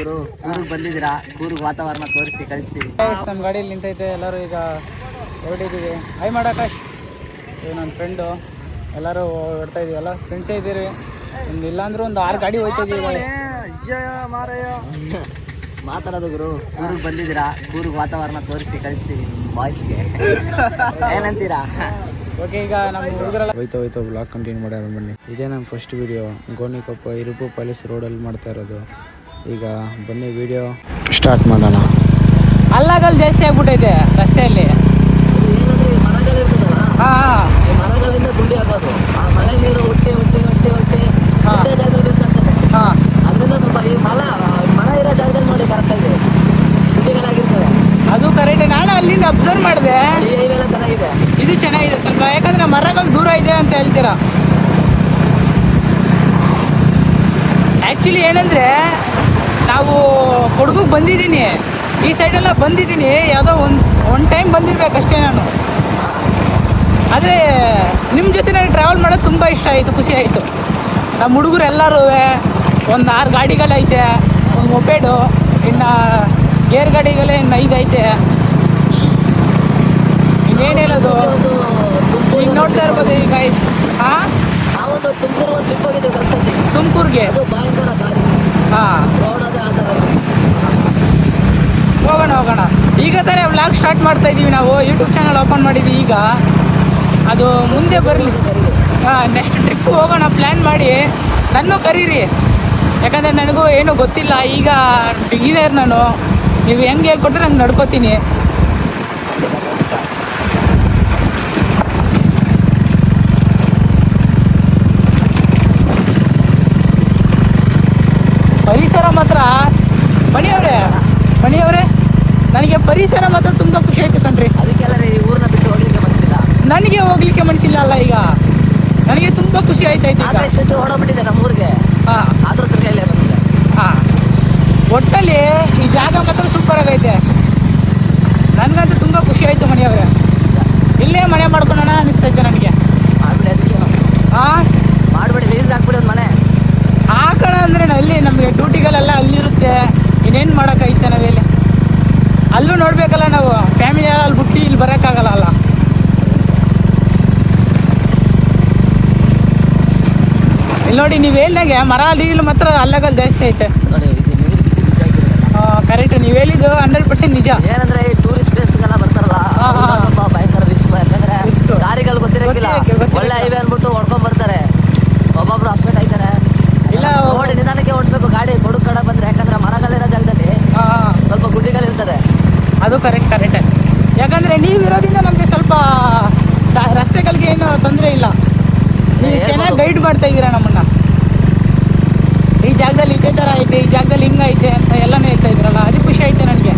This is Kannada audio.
ಗುರು ಕೂರ್ಗ್ ಬಂದಿದ್ದೀರಾ? ಕೂರ್ಗ್ ವಾತಾವರಣ ತೋರಿಸಿ ಕಳಿಸ್ತೀವಿ. ನಮ್ಮ ಗಾಡಿಯಲ್ಲಿ ನಿಂತೈತೆ, ಎಲ್ಲರೂ ಈಗ ಹೊರಟಿದ್ದೀವಿ. ಹಾಯ್ ಮಾಡಾಕಾಶ್, ಇದು ನನ್ನ ಫ್ರೆಂಡು, ಎಲ್ಲರೂ ಹೊಡ್ತಾ ಇದೀವಲ್ಲ, ಫ್ರೆಂಡ್ಸೇ ಇದ್ದೀರಿ. ಒಂದು ಇಲ್ಲಾಂದ್ರೂ ಒಂದು 6 ಗಾಡಿ ಹೋಯ್ತಾ ಇದೀವಿ. ಮಾತಾಡೋದು ಗುರು, ಕೂರ್ಗ್ ಬಂದಿದ್ದೀರಾ? ಕೂರ್ಗ್ ವಾತಾವರಣ ತೋರಿಸಿ ಕಳಿಸ್ತೀವಿ ಬಾಯ್ಸ್ಗೆ. ಏನಂತೀರಾ? ಓಕೆ, ಈಗ ನಮ್ಮ ಹುಡುಗರೆಲ್ಲ ಹೋಯ್ತಾ ಬ್ಲಾಗ್ ಕಂಟಿನ್ಯೂ ಮಾಡೋಣ ಬನ್ನಿ. ಇದೇ ನಮ್ಮ ಫಸ್ಟ್ ವಿಡಿಯೋ ಗೋಣಿಕೊಪ್ಪ ಇರುಪು ಪ್ಯಾಲೇಸ್ ರೋಡಲ್ಲಿ ಮಾಡ್ತಾ ಇರೋದು. ಈಗ ಬನ್ನಿ ವಿಡಿಯೋ ಸ್ಟಾರ್ಟ್ ಮಾಡೋಣ. ಅಲ್ಲಗಲ್ ಜಾಸ್ತಿ ಆಗ್ಬಿಟ್ಟೈತೆ ರಸ್ತೆಯಲ್ಲಿ. ಮರಗಳಿಂದ ಗುಂಡಿ ಆಗೋದು, ಆ ಮಳೆ ನೀರು ಹುಟ್ಟಿ ಅದರಿಂದ ಸ್ವಲ್ಪ ಈ ಮರ ಇರೋ ಜಾಗದಲ್ಲಿ ನೋಡಿ ಕರೆಕ್ಟಾಗಿ ಗುಂಡಿಗಳಾಗಿರ್ತವೆ. ಅದು ಕರೆಕ್ಟ್. ನಾನು ಅಲ್ಲಿಂದ ಅಬ್ಸರ್ವ್ ಮಾಡಿದೆ, ಇವೆಲ್ಲ ಚೆನ್ನಾಗಿದೆ, ಇದು ಚೆನ್ನಾಗಿದೆ ಸ್ವಲ್ಪ, ಯಾಕಂದ್ರೆ ಮರಗಳು ದೂರ ಇದೆ ಅಂತ ಹೇಳ್ತೀರಾ. ಆ್ಯಕ್ಚುಲಿ ಏನಂದರೆ, ನಾವು ಕೊಡಗಿಗೆ ಬಂದಿದ್ದೀನಿ, ಈ ಸೈಡೆಲ್ಲ ಬಂದಿದ್ದೀನಿ, ಯಾವುದೋ ಒಂದು ಟೈಮ್ ಬಂದಿರ್ಬೇಕಷ್ಟೇ ನಾನು. ಆದರೆ ನಿಮ್ಮ ಜೊತೆ ನನಗೆ ಟ್ರಾವೆಲ್ ಮಾಡೋದು ತುಂಬ ಇಷ್ಟ ಆಯಿತು, ಖುಷಿ ಆಯಿತು. ನಮ್ಮ ಹುಡುಗರು ಎಲ್ಲರೂ ಒಂದು 6 ಗಾಡಿಗಳೈತೆ, ಒಂದು ಮೊಪೇಡು, ಇನ್ನು ಗೇರ್ ಗಾಡಿಗಳೇ ಇನ್ನು 5 ಐತೆ. ಇನ್ನೇನು ಹೇಳೋದು, ಈಗ ನೋಡ್ತಾ ಇರ್ಬೋದು ಈಗ. ಹಾಂ, ನಾವೊಂದು ತುಮಕೂರು ಟ್ರಿಪ್ ಹೋಗಿದ್ದೀವಿ ಕಲ್ಸಕ್ಕೆ, ತುಮಕೂರಿಗೆ. ಅದು ಭಯಂಕರ ದಾರಿ. ಹಾಂ, ರೋಡೋದೇ ಆ ಥರ. ಹೋಗೋಣ. ಈಗ ತಾನೇ ವ್ಲಾಗ್ ಸ್ಟಾರ್ಟ್ ಮಾಡ್ತಾ ಇದ್ದೀವಿ ನಾವು, ಯೂಟ್ಯೂಬ್ ಚಾನಲ್ ಓಪನ್ ಮಾಡಿದ್ದೀವಿ. ಈಗ ಅದು ಮುಂದೆ ಬರಲಿ, ನೆಕ್ಸ್ಟ್ ಟ್ರಿಪ್ ಹೋಗೋಣ ಪ್ಲ್ಯಾನ್ ಮಾಡಿ. ನನ್ನೂ ಕರೀರಿ, ಯಾಕಂದರೆ ನನಗೂ ಏನೂ ಗೊತ್ತಿಲ್ಲ, ಈಗ ಬಿಗಿನರ್ ನಾನು. ನೀವು ಹೆಂಗೆ ಹೇಳ್ಕೊಟ್ರೆ ನಂಗೆ ನಡ್ಕೋತೀನಿ. ಪರಿಸರ ಮಾತ್ರ ಮಣಿಯವರೇ ನನಗೆ ಪರಿಸರ ಮಾತ್ರ ತುಂಬ ಖುಷಿ ಆಯ್ತು ಕಣ್ರಿ. ಅದಕ್ಕೆಲ್ಲ ಈ ಊರನ್ನ ಬಿಟ್ಟು ಹೋಗ್ಲಿಕ್ಕೆ ಮನಸ್ಸಿಲ್ಲ. ನನಗೆ ಹೋಗ್ಲಿಕ್ಕೆ ಮನಸ್ಸಿಲ್ಲ ಅಲ್ಲ, ಈಗ ನನಗೆ ತುಂಬ ಖುಷಿ ಆಯ್ತಾಯ್ತು. ಈಗ ಓಡೋಗ್ಬಿಟ್ಟಿದೆ ನಮ್ಮೂರಿಗೆ. ಹಾಂ, ಆದ್ರೂ ಕೈಲೇ ಬಂದಿದೆ. ಹಾಂ, ಒಟ್ಟಲ್ಲಿ ಈ ಜಾಗ ಮಾತ್ರ ಸೂಪರ್ ಆಗೈತೆ. ನನಗಂತೂ ತುಂಬ ಖುಷಿ ಆಯಿತು ಮಣಿಯವರೇ. ಇಲ್ಲೇ ಮನೆ ಮಾಡ್ಕೊಳ್ಳೋಣ ಅನಿಸ್ತೈತೆ ನನಗೆ. ಮಾಡ್ಬಿಡಿ, ಅದಕ್ಕೆ ಹಾಂ, ಮಾಡ್ಬಿಡಿ, ಲೀಸ್ಗೆ ಹಾಕ್ಬಿಡಿ ಒಂದು ಮನೆ. ಹಾಕೋಣ ಅಂದರೆ ಅಲ್ಲಿ ನಮಗೆ ಡ್ಯೂಟಿಗಳೆಲ್ಲ ಅಲ್ಲಿರುತ್ತೆ, ಇನ್ನೇನು ಮಾಡೋಕ್ಕೈತೆ ನಾವೆಲ್ಲಿ. ಅಲ್ಲೂ ನೋಡಬೇಕಲ್ಲ ನಾವು, ಫ್ಯಾಮಿಲಿ ಅಲ್ಲಿ ಬಿಟ್ಟು ಇಲ್ಲಿ ಬರೋಕ್ಕಾಗಲ್ಲ ಅಲ್ಲ. ಇಲ್ಲಿ ನೋಡಿ, ನೀವು ಹೇಳ್ದಂಗೆ ಮರ ಅಲ್ಲಿಗಳು ಮಾತ್ರ ಅಲ್ಲಗಲ್ಲಿ ಜಾಸ್ತಿ ಐತೆ. ನೋಡಿ, ಇದು ನೀರು ಬಿದ್ದು ಕರೆಕ್ಟ್, ನೀವು ಹೇಳಿದ್ದು 100% ನಿಜ. ಏನಂದ್ರೆ ಈ ಟೂರಿಸ್ಟ್ ಪ್ಲೇಸ್ಗೆಲ್ಲ ಬರ್ತಾರಲ್ಲ, ಸ್ವಲ್ಪ ಭಯಂಕರ ರಿಸ್ಕ್. ಯಾಕಂದ್ರೆ ದಾರಿಗಳು ಗೊತ್ತಿರಕ್ಕಿಲ್ಲ, ಒಳ್ಳೆ ಹೈವೇ ಅಂದ್ಬಿಟ್ಟು ಹೊಡ್ಕೊಂಡ್ ಬರ್ತಾರೆ. ಒಬ್ಬೊಬ್ರು ಅಪ್ಸೆಟ್ ಆಯ್ತಾರೆ. ಇಲ್ಲ, ನೋಡಿ ನಿಧಾನಕ್ಕೆ ಓಡಿಸ್ಬೇಕು ಗಾಡಿ ಕೊಡಗು ಕಡೆ ಬಂದ್ರೆ, ಯಾಕಂದ್ರೆ ಮರಗಳಿರೋ ಜಾಗದಲ್ಲಿ ಸ್ವಲ್ಪ ಗುಡ್ಡಿಗಳಿರ್ತದೆ. ಅದು ಕರೆಕ್ಟ್. ಯಾಕಂದ್ರೆ ನೀವಿರೋದ್ರಿಂದ ನಮಗೆ ಸ್ವಲ್ಪ ರಸ್ತೆಗಳಿಗೆ ಏನು ತೊಂದರೆ ಇಲ್ಲ. ನೀವು ಚೆನ್ನಾಗಿ ಗೈಡ್ ಮಾಡ್ತಾ ಇದ್ದೀರಾ ನಮ್ಮನ್ನ. ಈ ಜಾಗದಲ್ಲಿ ಇದೇ ಥರ ಐತೆ, ಈ ಜಾಗದಲ್ಲಿ ಹಿಂಗೈತೆ ಅಂತ ಎಲ್ಲನೂ ಹೇಳ್ತಾ ಇದ್ದೀರಲ್ಲ, ಅದು ಖುಷಿ ಆಯ್ತು ನನಗೆ.